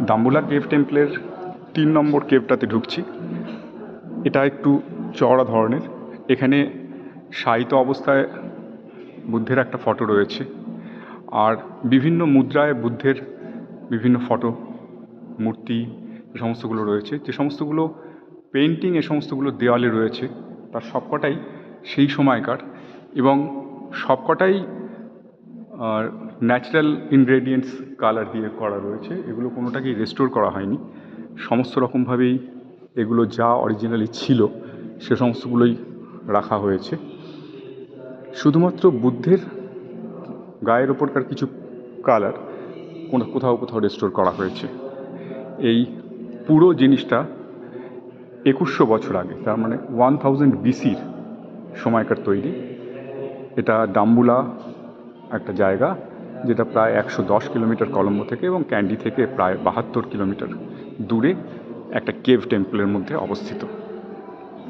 Dambulla cave টেম্পলের 3 নম্বর কেভটাতে ঢুকছি। এটা একটু চওড়া ধরনের। এখানে শায়িত অবস্থায় বুদ্ধের একটা ফটো রয়েছে, আর বিভিন্ন মুদ্রায় বুদ্ধের বিভিন্ন ফটো, মূর্তি এ সমস্তগুলো রয়েছে। যে সমস্তগুলো পেন্টিং এ সমস্তগুলো দেওয়ালে রয়েছে তার সবকটাই সেই সময়কার, এবং সবকটাই ন্যাচারাল ইনগ্রেডিয়েন্টস কালার দিয়ে করা রয়েছে। এগুলো কোনোটাকেই রেস্টোর করা হয়নি। সমস্ত রকমভাবেই এগুলো যা অরিজিনালি ছিল সে সমস্তগুলোই রাখা হয়েছে। শুধুমাত্র বুদ্ধের গায়ের ওপরকার কিছু কালার কোথাও কোথাও রেস্টোর করা হয়েছে। এই পুরো জিনিসটা 2100 বছর আগে, তার মানে 1000 BC-র সময়কার তৈরি। এটা ডাম্বুলা একটা জায়গা যেটা প্রায় 110 কিলোমিটার কলম্বো থেকে এবং ক্যান্ডি থেকে প্রায় 72 কিলোমিটার দূরে একটা কেভ টেম্পলের মধ্যে অবস্থিত।